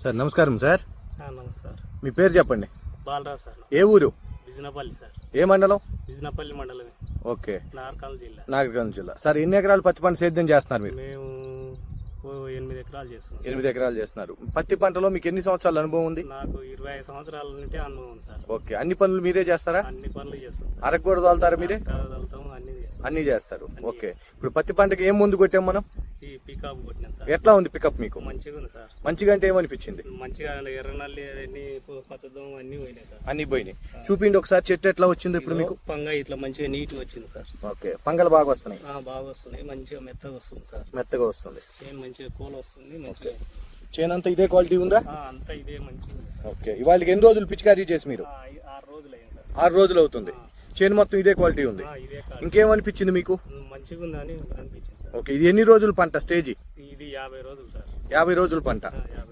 Sir నమస్కారం sir. నమస్కారం. మీ పేరు చెప్పండి. బాలరాజ్ సార్. ఏ ఊరు? బిజినపల్లి సార్. ఏ మండలం? బిజినపల్లి మండలమే. ఓకే, నాగర్కర్నూలు జిల్లా. సార్ ఎన్ని ఎకరాలు పత్తి పంట సేద్యం చేస్తున్నారు మీరు? మేము 8 ఎకరాలు చేస్తున్నాం. 8 ఎకరాలు చేస్తున్నారు. పత్తి పంటలో మీకు ఎన్ని సంవత్సరాల అనుభవం ఉంది? నాకు 25 సంవత్సరాల నుండి అనుభవం ఉంది సార్. ఓకే, అన్ని పనులు మీరే చేస్తారా? అన్ని పనులు చేస్తాం. అరకు కూడా తోలుతారా మీరే? అన్ని చేస్తారు. ఓకే, ఇప్పుడు పత్తి పంటకి ఏం ముందు కొట్టాం మనం? ఈ పికప్ కొట్టినాం సార్. ఎట్లా ఉంది పికప్ మీకు? మంచిగా ఉంది సార్. మంచిగా అంటే ఏమనిపించింది? మంచిగా ఎర్రనల్లి అన్ని పచ్చదం అన్ని పోయినాయి సార్. అన్ని పోయినాయి. చూపిండి ఒకసారి చెట్టు ఎట్లా వచ్చింది ఇప్పుడు మీకు? పంగ ఇట్లా మంచిగా నీట్ గా వచ్చింది సార్. ఓకే, పంగలు బాగా వస్తున్నాయి? బాగా వస్తున్నాయి. మంచిగా మెత్తగా వస్తుంది సార్. మెత్తగా వస్తుంది. మంచిగా కూల వస్తుంది. మంచిగా చేను అంతా ఇదే క్వాలిటీ ఉందా? అంతా ఇదే మంచిగా. ఓకే, ఇవాళకి ఎన్ని రోజులు పిచికారీ చేసి మీరు? 6 రోజులు అయింది సార్. 6 రోజులు అవుతుంది. చేను మొత్తం ఇదే క్వాలిటీ ఉంది. ఇంకేమనిపించింది మీకు? మంచిగా ఉందని అనిపించింది సార్. ఓకే, ఇది ఎన్ని రోజులు పంట స్టేజి? ఇది 50 రోజులు సార్. 50 రోజులు పంట.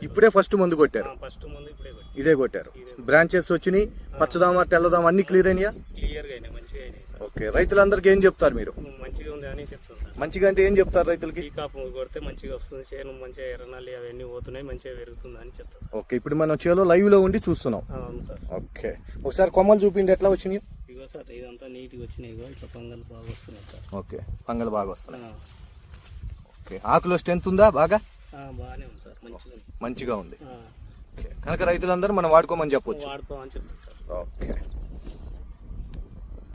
ఇప్పుడే ఫస్ట్ మందు కొట్టారు? ఫస్ట్ మందు ఇప్పుడే ఇదే కొట్టారు. బ్రాంచెస్ వచ్చినాయి, పచ్చదామ తెల్లదామ అన్ని క్లియర్ అయినాయా? క్లియర్ గా అయినాయి, మంచిగా అయినాయి సార్. ఓకే, రైతులందరికీ ఏం చెప్తారు మీరు? మంచిగా ఉంది అని చెప్తాను సార్. మంచిగా అంటే ఏం చెప్తారు రైతులకి? కాపు కొడితే మంచిగా వస్తుంది, చేను మంచిగా ఎర్రనాలి అవన్నీ పోతున్నాయి, మంచిగా పెరుగుతుంది అని చెప్తాను. ఓకే, ఇప్పుడు మనం చేలో లైవ్ లో ఉండి చూస్తున్నాం. అవును సార్. ఓకే, ఒకసారి కొమ్మలు చూపిండి ఎట్లా వచ్చినాయి? ఇగో సార్, ఇదంతా నీట్గా వచ్చినాయి. ఇట్లా పంగలు బాగా వస్తున్నాయి సార్. ఓకే, పంగలు బాగా వస్తున్నాయి. ఓకే, ఆకులో స్ట్రెంత్ ఉందా బాగా? బాగానే ఉంది సార్. మంచిగా ఉంది. ఓకే, కనుక రైతులందరూ మనం వాడుకోమని చెప్పొచ్చు. వాడుకోమని చెప్తాను సార్. ఓకే.